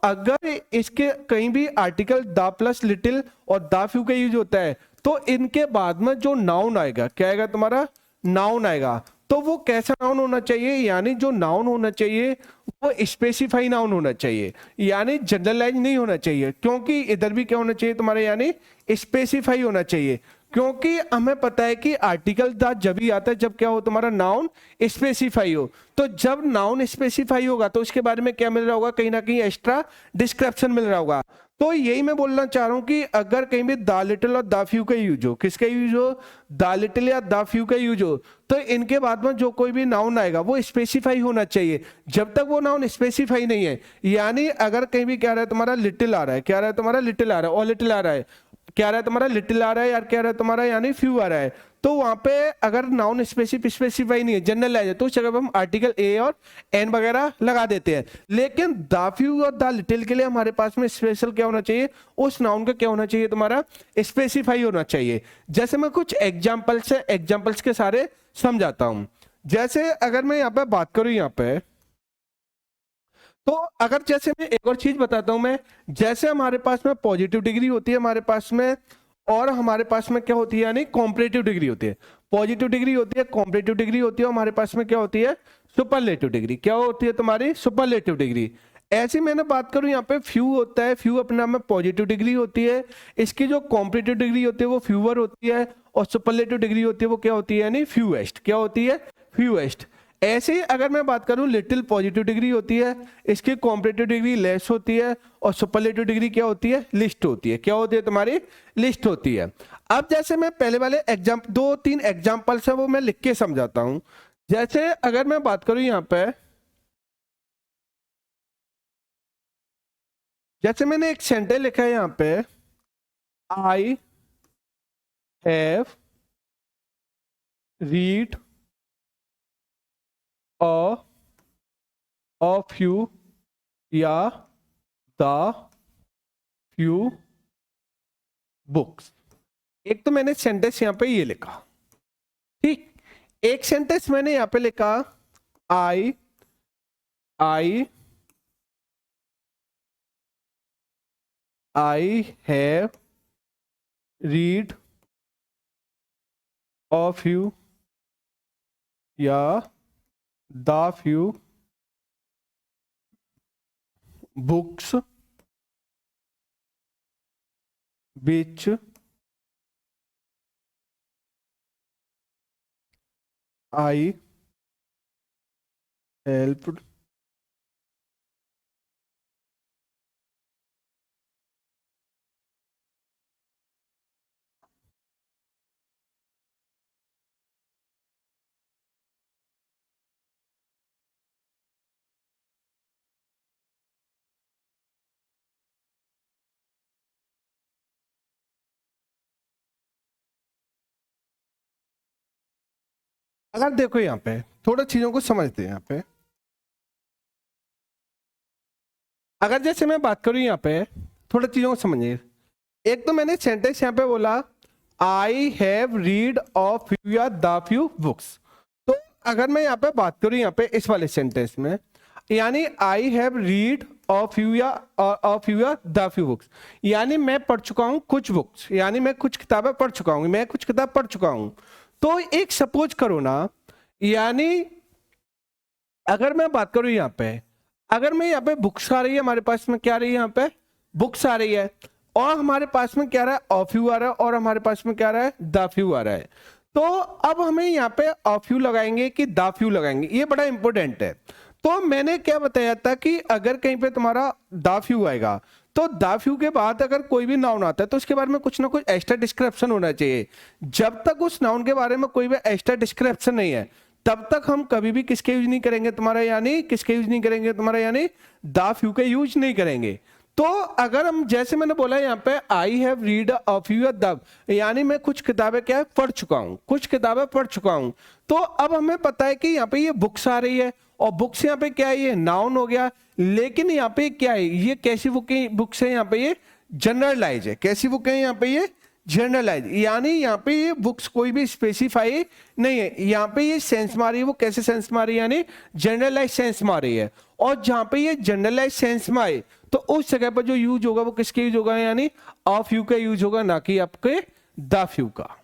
अगर इसके कहीं भी आर्टिकल द प्लस लिटिल और द फ्यू का यूज होता है, तो इनके बाद में जो नाउन आएगा, क्या आएगा तुम्हारा, नाउन आएगा। तो वो कैसा नाउन होना चाहिए, यानी जो नाउन होना चाहिए वो स्पेसिफाई नाउन होना चाहिए, यानी जनरलाइज नहीं होना चाहिए, क्योंकि इधर भी क्या होना चाहिए तुम्हारे, यानी स्पेसिफाई होना चाहिए। क्योंकि हमें पता है कि आर्टिकल द जब ही आता है जब क्या हो तुम्हारा, नाउन स्पेसिफाई हो। तो जब नाउन स्पेसिफाई होगा तो उसके बारे में क्या मिल रहा होगा, कहीं ना कहीं एक्स्ट्रा डिस्क्रिप्शन मिल रहा होगा। तो यही मैं बोलना चाह रहा हूं कि अगर कहीं भी द लिटिल और द फ्यू का यूज हो, किसका यूज हो, द लिटिल या द फ्यू का यूज हो, तो इनके बाद में जो कोई भी नाउन आएगा वो स्पेसिफाई होना चाहिए। जब तक वो नाउन स्पेसिफाई नहीं है, यानी अगर कहीं भी क्या रहा है तुम्हारा, लिटिल आ रहा है, क्या आ रहा है तुम्हारा, लिटिल आ रहा है, और लिटिल आ रहा है, क्या आ रहा है तुम्हारा, लिटिल आ रहा है, यार क्या आ रहा है तुम्हारा, यानी फ्यू आ रहा है, तो वहां पे अगर नाउन स्पेसिफाई नहीं है, जनरल है, तो उस जगह पे हम आर्टिकल ए और एन वगैरह लगा देते हैं। लेकिन द फ्यू और द लिटिल के लिए हमारे पास में स्पेशल क्या होना चाहिए, उस नाउन का क्या होना चाहिए तुम्हारा, स्पेसिफाई होना चाहिए। जैसे मैं कुछ एग्जाम्पल्स है, एग्जाम्पल्स के सारे समझाता हूं। जैसे अगर मैं यहाँ पे बात करूं, यहाँ पे तो अगर जैसे मैं एक और चीज बताता हूं मैं, जैसे हमारे पास में पॉजिटिव डिग्री होती है हमारे पास में, और हमारे पास में क्या होती है, यानी कॉम्परेटिव डिग्री होती है। पॉजिटिव डिग्री होती है, कॉम्परेटिव डिग्री होती है, और हमारे पास में क्या होती है, सुपरलेटिव डिग्री। क्या होती है तुम्हारी, सुपरलेटिव डिग्री। ऐसी मैंने बात करूं, यहाँ पे फ्यू होता है, फ्यू अपने नाम में पॉजिटिव डिग्री होती है, इसकी जो कॉम्परेटिव डिग्री होती है वो फ्यूअर होती है, और सुपरलेटिव डिग्री होती है वो क्या होती है, यानी फ्यूएस्ट। क्या होती है, फ्यूएस्ट। ऐसे ही अगर मैं बात करूं, लिटिल पॉजिटिव डिग्री होती है, इसकी कॉम्परेटिव डिग्री लेस होती है, और सुपरलेटिव डिग्री क्या होती है, लिस्ट होती है। क्या होती है तुम्हारी, लिस्ट होती है। अब जैसे मैं पहले वाले दो तीन एग्जाम्पल्स है वो मैं लिख के समझाता हूं। जैसे अगर मैं बात करूं यहाँ पे, जैसे मैंने एक सेंटेंस लिखा है यहाँ पे, आई हैव रीड अ फ्यू या द फ्यू बुक्स। एक तो मैंने सेंटेंस यहाँ पे ये लिखा, ठीक। एक सेंटेंस मैंने यहाँ पे लिखा, I I I have read a few या the few books which I helped अगर देखो यहाँ पे थोड़ा चीजों को समझते हैं यहाँ पे, अगर जैसे मैं बात करूं यहाँ पे थोड़ा चीजों को समझिए। एक तो मैंने सेंटेंस यहाँ पे बोला आई हैव रीड ऑफ फ्यू या द फ्यू बुक्स। तो अगर मैं यहाँ पे बात करूं यहाँ पे इस वाले सेंटेंस में, यानी I have read of you या द फ्यू बुक्स, यानी मैं पढ़ चुका हूं कुछ बुक्स, यानी मैं कुछ किताबें पढ़ चुका हूं, मैं कुछ किताब पढ़ चुका हूं। तो एक सपोज करो ना, यानी अगर मैं बात करूं यहाँ पे, अगर मैं यहाँ पे बुक्स आ रही है, हमारे पास में क्या आ रही है, यहाँ पे बुक्स आ रही है, और हमारे पास में क्या आ रहा है, ऑफ यू आ रहा है, और हमारे पास में क्या आ रहा है, द फ्यू आ रहा है। तो अब हमें यहाँ पे ऑफ यू लगाएंगे कि द फ्यू लगाएंगे, ये बड़ा इंपॉर्टेंट है। तो मैंने क्या बताया था कि अगर कहीं पे तुम्हारा द फ्यू आएगा, तो द फ्यू के बाद अगर कोई भी नाउन आता है तो उसके बारे में कुछ ना कुछ एक्स्ट्रा डिस्क्रिप्शन होना चाहिए। जब तक उस नाउन के बारे में कोई भी एक्स्ट्रा डिस्क्रिप्शन नहीं है, तब तक हम कभी भी किसके यूज नहीं करेंगे तुम्हारा, यानी किसके यूज नहीं करेंगे तुम्हारा, यानी द फ्यू के यूज नहीं करेंगे। तो अगर हम जैसे मैंने बोला यहाँ पे आई have read a few the, यानी मैं कुछ किताबें क्या है पढ़ चुका हूँ, कुछ किताबें पढ़ चुका हूँ। तो अब हमें पता है कि यहाँ पे ये बुक्स आ रही है, और बुक्स यहाँ पे क्या है, ये नाउन हो गया। लेकिन यहाँ पे क्या है, ये कैसी बुक्स है, यहाँ पे ये जनरलाइज है। कैसी बुक है यहाँ पे, ये जनरलाइज, यानी यहाँ पे ये बुक्स कोई भी स्पेसिफाई नहीं है। यहाँ पे ये सेंस मारी है, वो कैसे सेंस मारी, यानी जनरलाइज सेंस मारी है। और जहाँ पे ये जनरलाइज सेंस में आए तो उस जगह पर जो यूज होगा वो किसके यूज होगा, यानी ऑफ यू का यूज होगा, ना कि आपके द फ्यू का।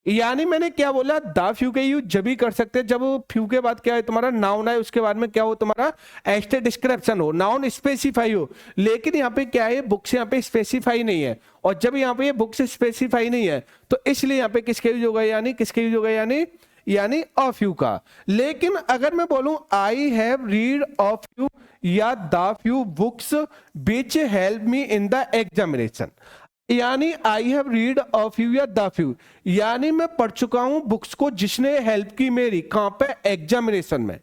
यानी मैंने क्या बोला, द फ्यू के यूज जब भी कर सकते हैं जब फ्यू के बाद क्या है तुम्हारा नाउन है, उसके बाद में क्या हो तुम्हारा एक्स्ट्रा डिस्क्रिप्शन हो, नाउन स्पेसिफाई हो। लेकिन यहाँ पे क्या है, बुक्स यहाँ पे स्पेसिफाई नहीं है, और जब यहाँ पे बुक्स स्पेसिफाई नहीं है तो इसलिए यहाँ पे किसके यूज होगा, यानी किसके यूज होगा, यानी ऑफ यू का। लेकिन अगर मैं बोलूं I have read of you या the few books which help me in the examination, यानी I have read of you या द फ्यू, यानी मैं पढ़ चुका हूं बुक्स को जिसने हेल्प की मेरी, कहां पे, एग्जामिनेशन में।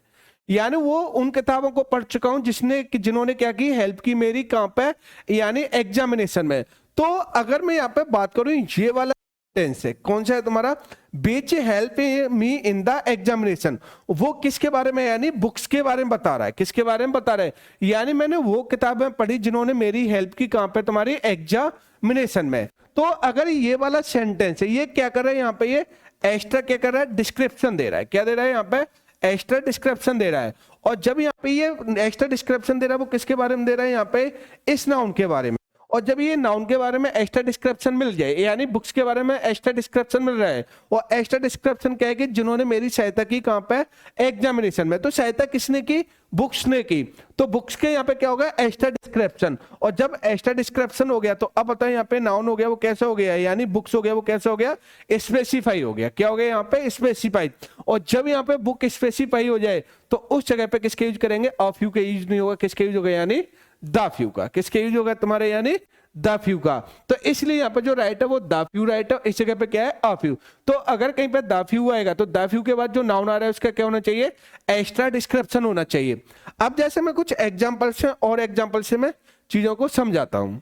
यानी वो उन किताबों को पढ़ चुका हूं जिन्होंने क्या की, हेल्प की मेरी, कहां पे, यानी एग्जामिनेशन में। तो अगर मैं यहाँ पे बात करूं, ये वाला टेंस है, कौन सा है तुम्हारा, विच help me in the examination, वो किसके बारे में, यानी बुक्स के बारे में बता रहा है। किसके बारे में बता रहा है, यानी मैंने वो किताबें पढ़ी जिन्होंने मेरी हेल्प की, कहां पे, तुम्हारी एग्जामिनेशन में। तो अगर ये वाला सेंटेंस है, ये क्या कर रहा है यहाँ पे, ये एक्स्ट्रा क्या कर रहा है, डिस्क्रिप्शन दे रहा है। क्या दे रहा है यहाँ पे, एक्स्ट्रा डिस्क्रिप्शन दे रहा है। और जब यहाँ पे ये एक्स्ट्रा डिस्क्रिप्शन दे रहा है, वो किसके बारे में दे रहा है, यहाँ पे इस नाउन के बारे में। और जब ये नाउन के बारे में एक्स्ट्रा डिस्क्रिप्शन मिल जाए, यानी बुक्स के बारे में एक्स्ट्रा डिस्क्रिप्शन मिल रहा है, और एक्स्ट्रा डिस्क्रिप्शन क्या है कि जिन्होंने मेरी सहायता की, कहां पे, एग्जामिनेशन में। तो सहायता किसने की, बुक्स ने की। तो बुक्स के यहाँ पे क्या होगा, एक्स्ट्रा डिस्क्रिप्शन। और जब एक्स्ट्रा डिस्क्रिप्शन हो गया तो अब बताए यहाँ पे नाउन हो गया, वो कैसे हो गया, यानी बुक्स हो गया, वो कैसे हो गया, स्पेसिफाई हो गया। क्या हो गया यहाँ पे, स्पेसिफाई। और जब यहाँ पे बुक स्पेसिफाई हो जाए तो उस जगह पे किसके यूज करेंगे, ऑफ यू के यूज नहीं होगा, किसके यूज होगा, यानी द फ्यू का। किसके यूज होगा तुम्हारे, यानी द फ्यू का। तो इसलिए यहाँ पे जो राइट है वो द फ्यू राइट है, इस जगह पे क्या है, ऑफ यू। तो अगर कहीं पे द फ्यू आएगा तो द फ्यू के बाद जो नाउन आ रहा है उसका क्या होना चाहिए, एक्स्ट्रा डिस्क्रिप्शन होना चाहिए। अब जैसे मैं कुछ एग्जांपल से और एग्जांपल से मैं चीजों को समझाता हूं।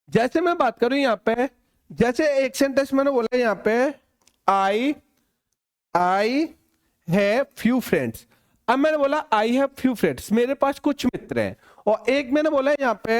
जैसे मैं बात करूं यहाँ पे, जैसे एक सेंटेंस मैंने बोला यहाँ पे आई हैव फ्यू फ्रेंड्स। अब मैंने बोला आई हैव फ्यू फ्रेंड्स, मेरे पास कुछ मित्र हैं। और एक मैंने बोला यहाँ पे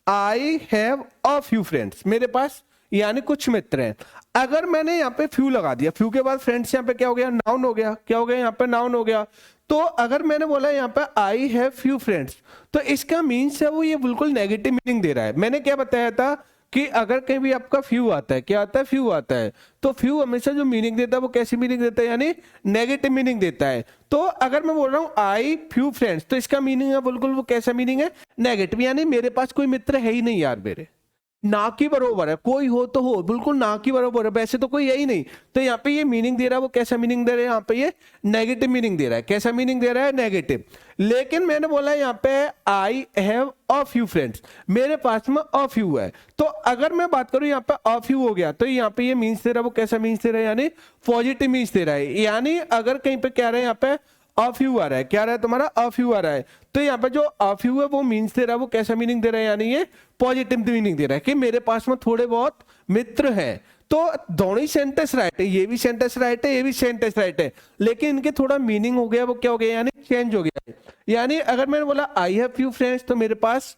I have a few friends, मेरे पास यानी कुछ मित्र हैं। अगर मैंने यहाँ पे फ्यू लगा दिया, फ्यू के बाद फ्रेंड्स यहाँ पे क्या हो गया, नाउन हो गया। क्या हो गया यहाँ पे, नाउन हो गया। तो अगर मैंने बोला यहाँ पे आई हैव फ्यू फ्रेंड्स, तो इसका मीन्स है वो ये बिल्कुल नेगेटिव मीनिंग दे रहा है। मैंने क्या बताया था कि अगर कहीं भी आपका फ्यू आता है, क्या आता है, फ्यू आता है, तो फ्यू हमेशा जो मीनिंग देता है वो कैसी मीनिंग देता है, यानी नेगेटिव मीनिंग देता है। तो अगर मैं बोल रहा हूँ आई फ्यू फ्रेंड्स, तो इसका मीनिंग है बिल्कुल वो कैसा मीनिंग है, नेगेटिव, यानी मेरे पास कोई मित्र है ही नहीं यार, मेरे ना की बरोबर है, कोई हो तो हो, बिल्कुल ना की बरोबर है, वैसे तो कोई है ही नहीं। तो यहाँ पे ये मीनिंग दे रहा है वो कैसा मीनिंग दे रहा है, यहाँ पे ये नेगेटिव मीनिंग दे रहा है। कैसा मीनिंग दे रहा है, नेगेटिव। लेकिन मैंने बोला यहाँ पे I have a few friends, मेरे पास में अ फ्यू है। तो अगर मैं बात करूं यहाँ पे अ फ्यू हो गया, तो यहाँ पे ये मीन्स दे रहा है वो कैसा मीन्स दे रहा है, यानी पॉजिटिव मीन्स दे रहा है। यानी अगर कहीं पे क्या रहा है, यहाँ पे अ फ्यू आ रहा है, क्या रहा है तुम्हारा, अ फ्यू आ रहा है, तो यहाँ पे जो अ फ्यू है वो मीन्स दे रहा है वो कैसा मीनिंग दे रहा है, यानी ये पॉजिटिव मीनिंग दे रहा है कि मेरे पास में थोड़े बहुत मित्र हैं। तो दोनों ही सेंटेंस राइट है, ये भी सेंटेंस राइट है, ये भी सेंटेंस राइट है, लेकिन इनके थोड़ा मीनिंग हो गया, वो क्या हो गया यानी चेंज हो गया है। यानी अगर मैंने बोला आई हैव फ्यू फ्रेंड्स तो मेरे पास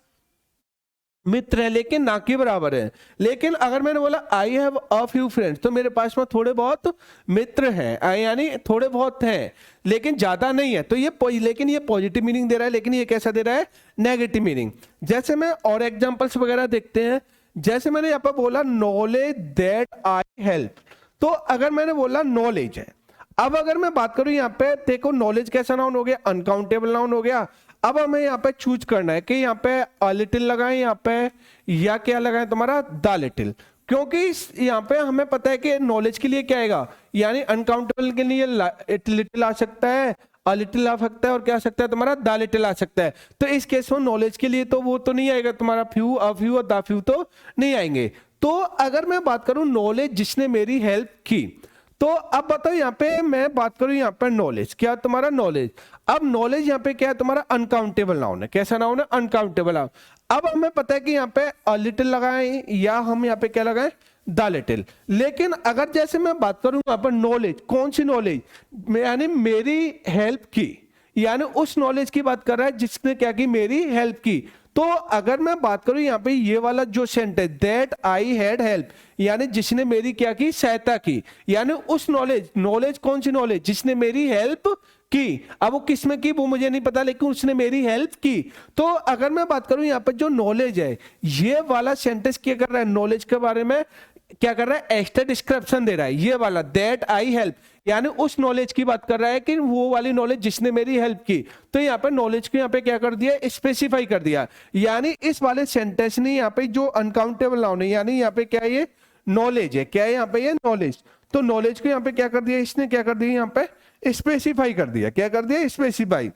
मित्र है, लेकिन ना के बराबर है। लेकिन अगर मैंने बोला I have a few friends तो मेरे पास में थोड़े बहुत मित्र हैं, यानी थोड़े बहुत हैं लेकिन ज्यादा नहीं है। तो ये लेकिन ये पॉजिटिव मीनिंग दे रहा है, लेकिन ये कैसा दे रहा है, नेगेटिव मीनिंग। जैसे मैं और एग्जांपल्स वगैरह देखते हैं, जैसे मैंने यहाँ पर बोला नॉलेज दैट आई हेल्प, तो अगर मैंने बोला नॉलेज है, अब अगर मैं बात करूं यहाँ पे देखो नॉलेज कैसा नाउन हो गया, अनकाउंटेबल नाउन हो गया। अब हमें यहाँ पे चूज करना है कि यहाँ पे अ लिटिल लगाएं यहाँ पे या क्या लगाएं तुम्हारा द लिटिल, क्योंकि यहाँ पे हमें पता है कि नॉलेज के लिए क्या आएगा, यानी अनकाउंटेबल के लिए इट लिटिल आ सकता है, अ लिटिल आ सकता है और क्या आ सकता है तुम्हारा द लिटिल आ सकता है। तो इस केस में नॉलेज के लिए तो वो तो नहीं आएगा तुम्हारा फ्यू, अ फ्यू और द फ्यू तो नहीं आएंगे। तो अगर मैं बात करूं नॉलेज जिसने मेरी हेल्प की, तो अब बताओ यहाँ पे मैं बात करूं यहाँ पे नॉलेज, क्या तुम्हारा नॉलेज, अब नॉलेज यहाँ पे क्या है तुम्हारा अनकाउंटेबल नाउन है, कैसा नाउन है, अनकाउंटेबल नाउन। अब हमें पता है कि यहाँ पे अ लिटिल लगाएं या हम यहाँ पे क्या लगाएं द लिटिल, लेकिन अगर जैसे मैं बात करूं यहाँ पर नॉलेज, कौन सी नॉलेज, यानी मेरी हेल्प की, यानी उस नॉलेज की बात कर रहा है जिसने क्या की, मेरी हेल्प की। तो अगर मैं बात करूं यहाँ पे ये वाला जो sentence that I had help, यानी जिसने मेरी क्या की, सहायता की, यानी उस नॉलेज, नॉलेज कौन सी नॉलेज, जिसने मेरी हेल्प की। अब वो किसमें की वो मुझे नहीं पता, लेकिन उसने मेरी हेल्प की। तो अगर मैं बात करूं यहाँ पे जो नॉलेज है, ये वाला सेंटेंस क्या कर रहा है, नॉलेज के बारे में क्या कर रहा है, एक्स्ट्रा डिस्क्रिप्शन दे रहा है। ये वाला दैट आई हेल्प यानी उस नॉलेज की बात कर रहा है कि वो वाली नॉलेज जिसने मेरी हेल्प की। तो यहाँ पे नॉलेज को यहाँ पे क्या कर दिया, स्पेसिफाई कर दिया। यानी इस वाले सेंटेंस ने यहाँ पे जो अनकाउंटेबल नाउन है, यानी यहाँ पे क्या है, ये नॉलेज है, क्या है यहाँ पे, ये नॉलेज। तो नॉलेज को यहाँ पे क्या कर दिया, इसने क्या कर दिया, यहाँ पे स्पेसिफाई कर दिया, क्या कर दिया, स्पेसिफाई।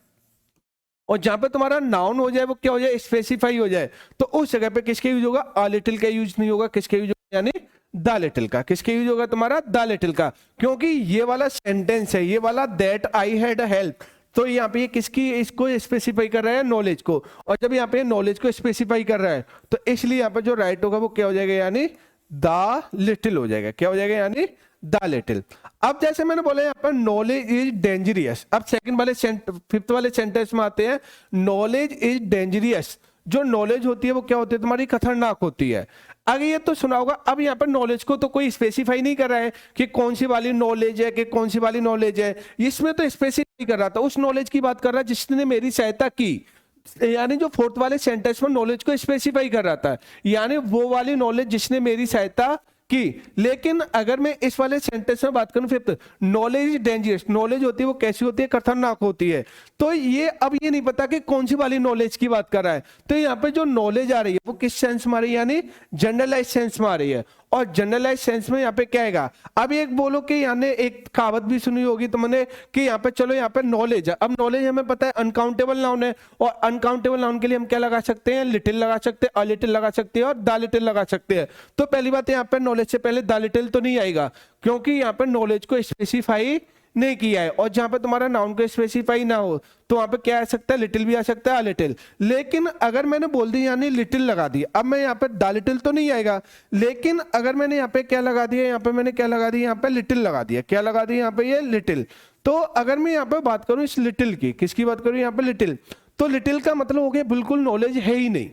और जहां पे तुम्हारा नाउन हो जाए वो क्या हो जाए, स्पेसिफाई हो जाए, तो उस जगह पे किसके यूज होगा, अ लिटिल का यूज नहीं होगा, किसके यूज होगा, यानी द लिटिल का। किसके यूज होगा तुम्हारा, द लिटिल का, क्योंकि ये वाला सेंटेंस है, ये वाला दैट आई हैड हेल्प, तो यहाँ पे ये किसकी, इसको स्पेसिफाई कर रहा है, नॉलेज को। और जब यहाँ पे नॉलेज को स्पेसिफाई कर रहा है तो इसलिए यहाँ पे जो राइट होगा वो क्या हो जाएगा, यानी द लिटिल हो जाएगा, क्या हो जाएगा, यानी द लिटिल। अब जैसे मैंने बोला यहाँ पर नॉलेज इज डेंजरियस, अब सेकंड वाले फिफ्थ वाले सेंटेंस में आते हैं, नॉलेज इज डेंजरियस। जो नॉलेज होती है वो क्या होती है तुम्हारी, खतरनाक होती है। आगे ये तो सुना होगा, अब यहाँ पर नॉलेज को तो कोई स्पेसिफाई नहीं कर रहा है कि कौन सी वाली नॉलेज है, कि कौन सी वाली नॉलेज है, इसमें तो स्पेसिफाई कर रहा था, उस नॉलेज की बात कर रहा है जिसने मेरी सहायता की। यानी जो फोर्थ वाले सेंटेंस में नॉलेज को स्पेसिफाई कर रहा था, यानी वो वाली नॉलेज जिसने मेरी सहायता की। लेकिन अगर मैं इस वाले सेंटेंस में बात करूं फिफ्थ, नॉलेज डेंजरस, नॉलेज होती है वो कैसी होती है, खतरनाक होती है। तो ये अब ये नहीं पता कि कौन सी वाली नॉलेज की बात कर रहा है। तो यहाँ पे जो नॉलेज आ रही है वो किस सेंस में आ रही है, यानी जनरलाइज सेंस में आ रही है। और जनरलाइज सेंस में यहाँ पे क्या आएगा, अब एक बोलो कि यानी एक कहावत भी सुनी होगी तुमने कि यहाँ पे चलो यहाँ पे नॉलेज है, अब नॉलेज हमें पता है अनकाउंटेबल नाउन है, और अनकाउंटेबल नाउन के लिए हम क्या लगा सकते हैं, लिटिल लगा सकते हैं, अ लिटिल लगा सकते हैं और द लिटिल लगा सकते हैं। तो पहली बात यहाँ पे नॉलेज से पहले द लिटिल तो नहीं आएगा, क्योंकि यहाँ पे नॉलेज को स्पेसिफाई नहीं किया है। और जहां पे तुम्हारा नाउन को स्पेसिफाई ना हो तो वहां पे क्या आ सकता है, लिटिल भी आ सकता है, अ लिटिल। लेकिन अगर मैंने बोल दी यानी लिटिल लगा दी, अब मैं यहाँ पे द लिटिल तो नहीं आएगा, लेकिन अगर मैंने यहाँ पे क्या लगा दिया, यहाँ पे मैंने क्या लगा दिया, यहाँ पे लिटिल लगा दिया, क्या लगा दिया यहाँ पे, ये लिटिल। तो अगर मैं यहाँ पे बात करूं इस लिटिल की, किसकी बात करूं यहाँ पे, लिटिल, तो लिटिल का मतलब हो गया बिल्कुल नॉलेज है ही नहीं,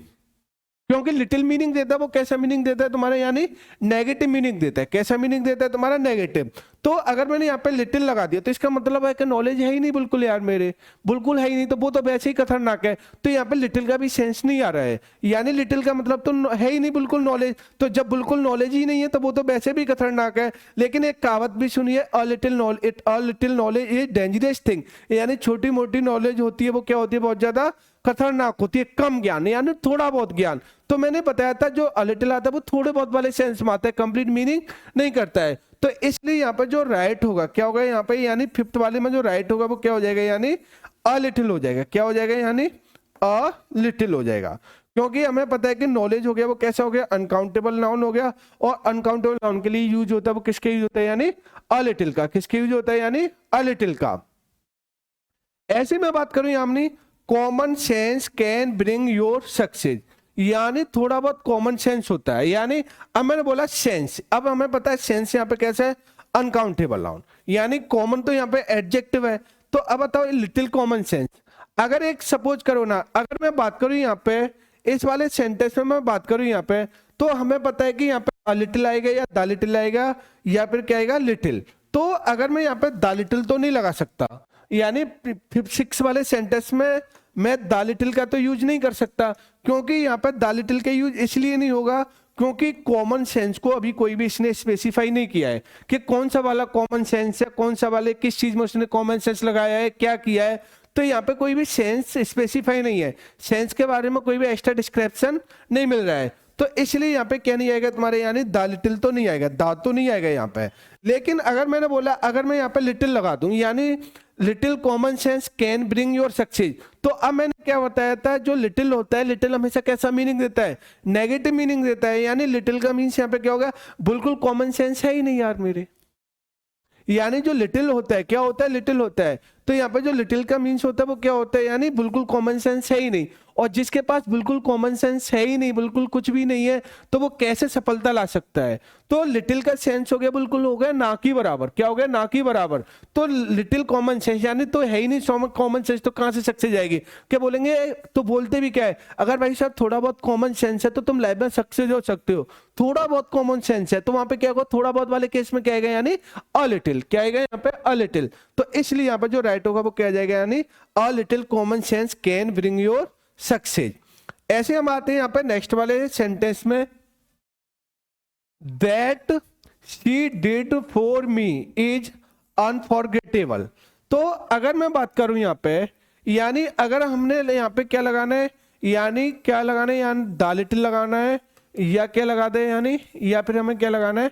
क्योंकि लिटिल मीनिंग देता है वो कैसा मीनिंग देता है तुम्हारा, यानी नेगेटिव मीनिंग देता है। कैसा मीनिंग देता है तुम्हारा, नेगेटिव। तो अगर मैंने यहाँ पे लिटिल लगा दिया तो इसका मतलब है कि नॉलेज है ही नहीं बिल्कुल यार, मेरे बिल्कुल है ही नहीं, तो वो तो वैसे ही खतरनाक है। तो यहाँ पे लिटिल का भी सेंस नहीं आ रहा है, यानी लिटिल का मतलब तो है ही नहीं बिल्कुल नॉलेज, तो जब बिल्कुल नॉलेज ही नहीं है तो वो तो वैसे भी खतरनाक है। लेकिन एक कहावत भी सुनिए, a little knowledge is dangerous thing, यानी छोटी मोटी नॉलेज होती है वो क्या होती है, बहुत ज्यादा खतरनाक होती है। कम ज्ञान यानी थोड़ा बहुत ज्ञान, तो मैंने बताया था जो अ लिटिल आता है वो थोड़े बहुत वाले सेंस में आता है, कंप्लीट मीनिंग नहीं करता है। तो इसलिए यहाँ पर जो राइट होगा क्या होगा यहाँ पे, यानी फिफ्थ वाले में जो राइट होगा वो क्या हो जाएगा, यानी अ लिटिल हो जाएगा, क्या हो जाएगा, यानी अ लिटिल हो जाएगा। क्योंकि हमें पता है कि नॉलेज हो गया वो कैसा हो गया, अनकाउंटेबल नाउन हो गया, और अनकाउंटेबल नाउन के लिए यूज होता है वो किसके यूज होता है, यानी अ लिटिल का। किसके यूज होता है, यानी अ लिटिल का। ऐसे में बात करूं यानी common sense can bring your success, यानी थोड़ा बहुत कॉमन सेंस होता है। यानी अब मैंने बोला सेंस, अब हमें पता है सेंस यहाँ पे कैसे है, अनकाउंटेबल नाउन, यानी कॉमन तो यहाँ पे एडजेक्टिव है। तो अब बताओ लिटिल कॉमन सेंस, अगर एक सपोज करो ना, अगर मैं बात करूं यहाँ पे इस वाले सेंटेंस में मैं बात करूं यहाँ पे, तो हमें पता है कि यहाँ पे अ लिटिल आएगा या द लिटिल आएगा या फिर क्या आएगा लिटिल। तो अगर मैं यहाँ पे द लिटिल तो नहीं लगा सकता, यानी 6 वाले सेंटेंस में मैं द लिटिल का तो यूज नहीं कर सकता, क्योंकि यहाँ पे द लिटिल का यूज इसलिए नहीं होगा क्योंकि कॉमन सेंस को अभी कोई भी इसने स्पेसिफाई नहीं किया है कि कौन सा वाला कॉमन सेंस है, कौन सा वाले किस चीज में उसने कॉमन सेंस लगाया है, क्या किया है। तो यहाँ पे कोई भी सेंस स्पेसिफाई नहीं है, सेंस के बारे में कोई भी एक्स्ट्रा डिस्क्रिप्शन नहीं मिल रहा है। तो इसलिए यहाँ पे क्या नहीं आएगा तुम्हारे, यानी द लिटिल तो नहीं आएगा, दा तो नहीं आएगा यहाँ पे। लेकिन अगर मैंने बोला अगर मैं यहाँ पे लिटिल लगा दूं, यानी little common sense can bring your success, तो अब मैंने क्या बताया था, जो लिटिल होता है, लिटिल हमेशा कैसा मीनिंग देता है, नेगेटिव मीनिंग देता है। यानी लिटिल का मीन्स यहाँ पे क्या होगा, बिल्कुल कॉमन सेंस है ही नहीं यार मेरे। यानी जो लिटिल होता है, क्या होता है, लिटिल होता है। तो यहाँ पे जो लिटिल का मीन्स होता है वो क्या होता है, यानी बिल्कुल कॉमन सेंस है ही नहीं। और जिसके पास बिल्कुल कॉमन सेंस है ही नहीं, बिल्कुल कुछ भी नहीं है, तो वो कैसे सफलता ला सकता है। तो लिटिल का सेंस हो गया, बिल्कुल हो गया ना की बराबर, क्या हो गया, ना की बराबर। तो लिटिल कॉमन सेंस यानी तो है ही नहीं कॉमन सेंस, तो कहां से सक्सेस जाएगी। क्या बोलेंगे, तो बोलते भी क्या है, अगर भाई साहब थोड़ा बहुत कॉमन सेंस है तो तुम लाइफ में सक्सेस हो सकते हो। थोड़ा बहुत कॉमन सेंस है तो वहां पे क्या होगा, थोड़ा बहुत वाले केस में क्या आएगा, यानी अ लिटिल, क्या आएगा यहाँ पे, अ लिटिल। तो इसलिए यहाँ पे जो राइट होगा वो क्या आ जाएगा, यानी a little common sense can bring your success. ऐसे हम आते हैं यहाँ पे नेक्स्ट वाले सेंटेंस में, that she did for me is unforgettable. तो अगर मैं बात करूं यहाँ पे, यानी अगर हमने यहाँ पे क्या लगाना है, यानी क्या लगाना है, यानी द लिटिल लगाना है या क्या लगा दे, यानी या फिर हमें क्या लगाना है,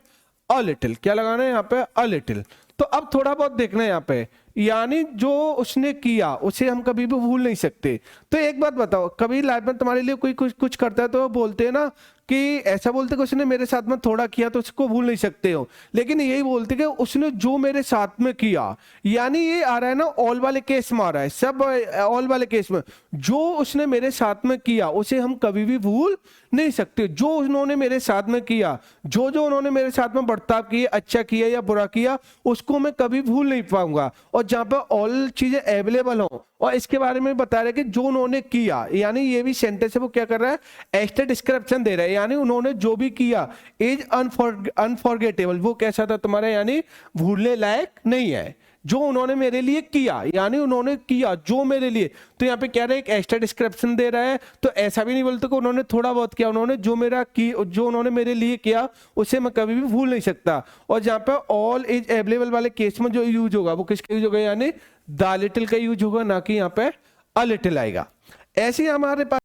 अ लिटिल, क्या लगाना है यहाँ पे, अ लिटिल। तो अब थोड़ा बहुत देखना है यहाँ पे, यानी जो उसने किया उसे हम कभी भी भूल नहीं सकते। तो एक बात बताओ, कभी लाइफ में तुम्हारे लिए कोई कुछ कुछ करता है तो बोलते हैं ना कि ऐसा बोलते कि उसने मेरे साथ में थोड़ा किया तो उसको भूल नहीं सकते हो, लेकिन यही बोलते कि उसने जो मेरे साथ में किया, यानी ये आ रहा है ना ऑल वाले केस में आ रहा है, सब ऑल वाले केस में, जो उसने मेरे साथ में किया उसे हम कभी भी भूल नहीं सकते। जो उन्होंने मेरे साथ में किया, जो जो उन्होंने मेरे साथ में बर्ताव किया, अच्छा किया या बुरा किया, उसको मैं कभी भूल नहीं पाऊंगा। और जहां पर ऑल चीजें अवेलेबल हो और इसके बारे में बता रहे कि जो उन्होंने किया, यानी ये भी सेंटेंस है वो क्या कर रहा है, एक्स्ट्रा डिस्क्रिप्शन दे रहा है, यानी उन्होंने जो भी किया इज अनफॉरगेटेबल, वो कैसा था तुम्हारा, यानी भूलने लायक नहीं है। जो उन्होंने मेरे लिए किया, यानी उन्होंने किया जो मेरे लिए, तो यहाँ पे क्या रहा है, एक एक्स्ट्रा डिस्क्रिप्शन दे रहा है। तो ऐसा भी नहीं बोलते कि उन्होंने थोड़ा बहुत किया, उन्होंने जो मेरा की, जो उन्होंने मेरे लिए किया उसे मैं कभी भी भूल नहीं सकता। और जहाँ पे ऑल इज अवेलेबल वाले केस में जो यूज होगा वो किसका यूज होगा, यानी द लिटिल का यूज होगा, ना कि यहाँ पे अ लिटिल आएगा। ऐसे ही हमारे पास